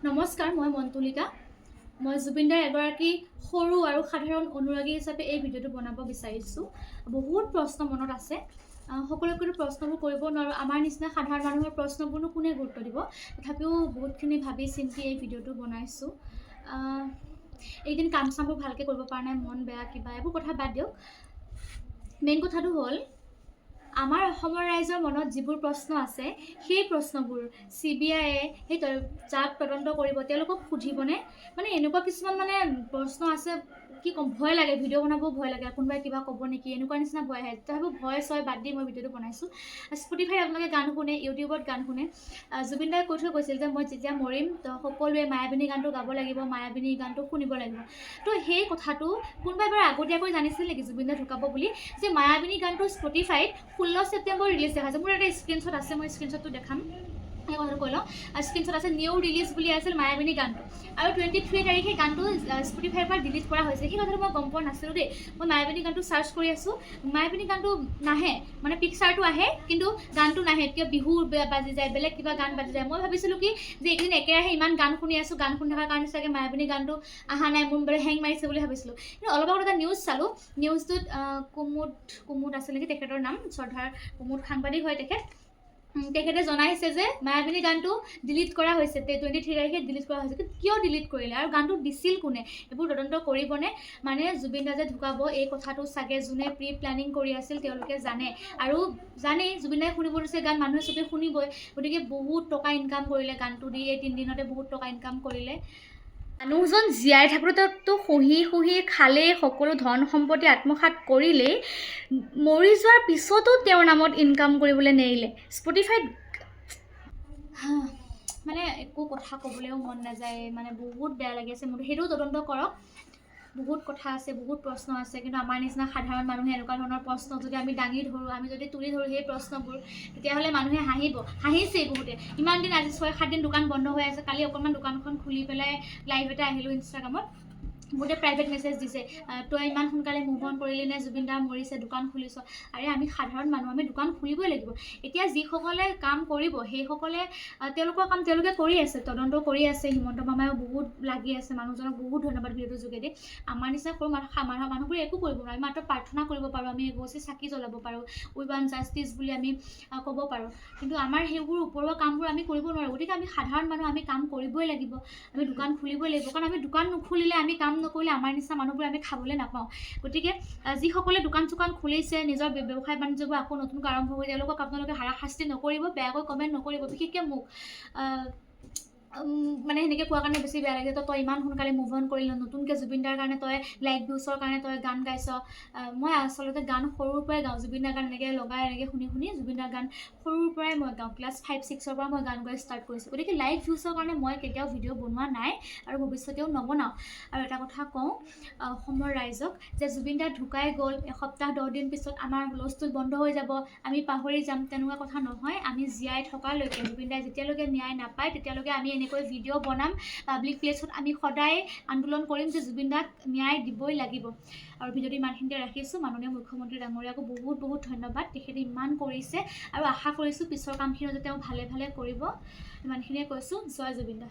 নমস্কাৰ, মই মন্তুলিকা। মই জুবিনদাৰ এগৰাকী সৰু আৰু সাধাৰণ অনুৰাগী হিচাপে এই ভিডিঅ'টো বনাব বিচাৰিছোঁ। বহুত প্ৰশ্ন মনত আছে, সকলোকৈতো প্ৰশ্নবোৰ কৰিব নোৱাৰোঁ। আমাৰ নিচিনা সাধাৰণ মানুহৰ প্ৰশ্নবোৰনো কোনে গুৰুত্ব দিব। তথাপিও বহুতখিনি ভাবি চিন্তি এই ভিডিঅ'টো বনাইছোঁ। এইদিন কাম চামবোৰ ভালকৈ কৰিব পৰা নাই, মন বেয়া কিবা এইবোৰ কথা বাদ দিয়ক। মেইন কথাটো হ'ল আমাৰ অসমৰ ৰাইজৰ মনত যিবোৰ প্ৰশ্ন আছে সেই প্ৰশ্নবোৰ CBIয়ে সেই যাক তদন্ত কৰিব তেওঁলোকক সুধিবনে? মানে এনেকুৱা কিছুমান প্ৰশ্ন আছে, কি ক'ম, ভয় লাগে, ভিডিঅ' বনাবও ভয় লাগে, কোনোবাই কিবা ক'ব নেকি এনেকুৱা নিচিনা ভয় আহে। তথাপিও ভয় চয় বাদ দি মই ভিডিঅ'টো বনাইছোঁ। স্পটিফাইত আপোনালোকে গান শুনে, ইউটিউবত গান শুনে। জুবিন দাই কৈ থৈ গৈছিল যে মই যেতিয়া মৰিম তো সকলোৱে মায়াবিনী গানটো গাব লাগিব, মায়াবিনী গানটো শুনিব লাগিব। তো সেই কথাটো কোনোবাই বাৰু আগতীয়াকৈ জানিছিল নেকি জুবিন দা ঢুকাব বুলি, যে মায়াবিনী গানটো স্পটিফাইত 16 ছেপ্টেম্বৰ ৰিলিজ দেখাইছে। মোৰ এটা স্ক্ৰীনশ্বট আছে, মই স্ক্ৰীনশ্বটটো দেখাম। সেই কথাটো কৈ লওঁ। স্ক্ৰীনশ্বট আছে, নিউ ৰিলিজ বুলি আছিল মায়াবিনী গানটো, আৰু 23 তাৰিখে গানটো স্পটিফাইৰ পৰা ডিলিট কৰা হৈছে। সেই কথাটো মই গম পোৱা নাছিলোঁ দেই। মই মায়াবিনী গানটো চাৰ্চ কৰি আছোঁ, মায়াবিনী গানটো নাহে, পিকচাৰটো আহে কিন্তু গানটো নাহে। কিয় বিহু বাজি যায়, বেলেগ কিবা গান বাজি যায়। মই ভাবিছিলোঁ কি যে এইকেইদিন একেৰাহে ইমান গান শুনি আছোঁ, গান শুনি থকাৰ কাৰণে চাগে মায়াবিনী গানটো অহা নাই, মোৰ বোলে হেং মাৰিছে বুলি ভাবিছিলোঁ। কিন্তু অলপ আগত এটা নিউজ চালোঁ, নিউজটোত কুমুদ আছিল নেকি তেখেতৰ নাম, শ্ৰদ্ধাৰ কুমুদ সাংবাদিক হয় তেখেতে জনাইছে যে মায়াবিনী গানটো ডিলিট কৰা হৈছে, 23 তাৰিখে ডিলিট কৰা হৈছে। কিন্তু কিয় ডিলিট কৰিলে আৰু গানটো দিছিল কোনে, এইবোৰ তদন্ত কৰিবনে? জুবিন দা যে ঢুকাব এই কথাটো চাগে যোনে প্ৰি প্লেনিং কৰি আছিল তেওঁলোকে জানে, আৰু জানেই জুবিন দাই শুনিব দিছে গান, মানুহে চবেই শুনিবই। গতিকে বহুত টকা ইনকাম কৰিলে গানটো দি, এই 3 দিনতে বহুত টকা ইনকাম কৰিলে। মানুহজন জীয়াই থাকোঁতেতো শুহি খালেই, সকলো ধন সম্পত্তি আত্মসাৎ কৰিলেই, মৰি যোৱাৰ পিছতো তেওঁৰ নামত ইনকাম কৰিবলৈ নেৰিলে। স্পটিফাইত একো কথা ক'বলৈও মন নাযায়, বহুত বেয়া লাগি আছে মোৰ। সেইটোও তদন্ত কৰক। বহুত কথা আছে, বহুত প্ৰশ্ন আছে, কিন্তু আমাৰ নিচিনা সাধাৰণ মানুহে এনেকুৱা ধৰণৰ প্ৰশ্ন যদি আমি দাঙি ধৰোঁ, আমি যদি তুলি ধৰোঁ সেই প্ৰশ্নবোৰ, তেতিয়াহ'লে মানুহে হাঁহিছেই বহুতে। ইমান দিন, আজি 6-7 দিন দোকান বন্ধ হৈ আছে। কালি অকণমান দোকানখন খুলি পেলাই লাইভ এটা আহিলোঁ ইনষ্টাগ্ৰামত। বহুতে প্ৰাইভেট মেছেজ দিছে, তই ইমান সোনকালে মুভ অন কৰিলি নে, জুবিন দা মৰিছে, দোকান খুলিছ। আৰে আমি সাধাৰণ মানুহ, আমি দোকান খুলিবই লাগিব। এতিয়া যিসকলে কাম কৰিব সেইসকলে তেওঁলোকৰ কাম তেওঁলোকে কৰি আছে, তদন্ত কৰি আছে। হিমন্ত মামায়ো বহুত লাগি আছে, মানুহজনক বহুত ধন্যবাদ ভিডিঅ'টোৰ যোগেদি। আমাৰ নিচিনা সৰু মানুহবোৰে একো কৰিব নোৱাৰোঁ, আমি মাত্ৰ প্ৰাৰ্থনা কৰিব পাৰোঁ, আমি এগছি চাকি জ্বলাব পাৰোঁ, উই ৱান্ট জাষ্টিছ বুলি আমি ক'ব পাৰোঁ। কিন্তু আমাৰ সেইবোৰ ওপৰুৱা কামবোৰ আমি কৰিব নোৱাৰোঁ। গতিকে আমি সাধাৰণ মানুহ, আমি কাম কৰিবই লাগিব, আমি দোকান খুলিবই লাগিব। কাৰণ আমি দোকান নুখুলিলে, আমি কাম নকৰিলে আমাৰ নিচিনা মানুহবোৰে আমি খাবলৈ নাপাওঁ। গতিকে যিসকলে দোকান চোকান খুলিছে, নিজৰ ব্যৱসায় বাণিজ্যবোৰ আকৌ নতুনকৈ আৰম্ভ কৰি, তেওঁলোকক আপোনালোকে হাৰাশাস্তি নকৰিব, বেয়াকৈ কমেণ্ট নকৰিব, বিশেষকৈ মোক। সেনেকৈ কোৱাৰ কাৰণে বেছি বেয়া লাগে। তই ইমান সোনকালে মুভ অন কৰিল, নতুনকৈ জুবিন দাৰ কাৰণে তই লাইক ভিউচৰ কাৰণে তই গান গাইছ। মই আচলতে গান সৰুৰ পৰাই গাওঁ, জুবিন দাৰ গান এনেকৈ লগাই শুনি জুবিন দাৰ গান সৰুৰ পৰাই মই গাওঁ। ক্লাছ 5-6ৰ পৰা মই গান গাই ষ্টাৰ্ট কৰিছোঁ। গতিকে লাইক ভিউচৰ কাৰণে মই কেতিয়াও ভিডিঅ' বনোৱা নাই আৰু ভৱিষ্যতেও নবনাওঁ। আৰু এটা কথা কওঁ অসমৰ ৰাইজক, যে জুবিন দা ঢুকাই গ'ল, এসপ্তাহ 10 দিন পিছত আমাৰ হুলস্থুল বন্ধ হৈ যাব, আমি পাহৰি যাম, তেনেকুৱা কথা নহয়। আমি জীয়াই থকালৈকে, জুবিন দাই যেতিয়ালৈকে ন্যায় নাপায় তেতিয়ালৈকে আমি এনেকৈ ভিডিঅ' বনাম, পাব্লিক প্লেছত আমি সদায় আন্দোলন কৰিম যে জুবিন দাক ন্যায় দিবই লাগিব। আৰু ভিডিঅ'টো ইমানখিনিতে ৰাখিছোঁ। মাননীয় মুখ্যমন্ত্ৰী ডাঙৰীয়াকো বহুত ধন্যবাদ, তেখেতে ইমান কৰিছে, আৰু আশা কৰিছোঁ পিছৰ কামখিনিও যে তেওঁ ভালে ভালে কৰিব। ইমানখিনিয়ে কৈছোঁ। জয় জুবিন দা।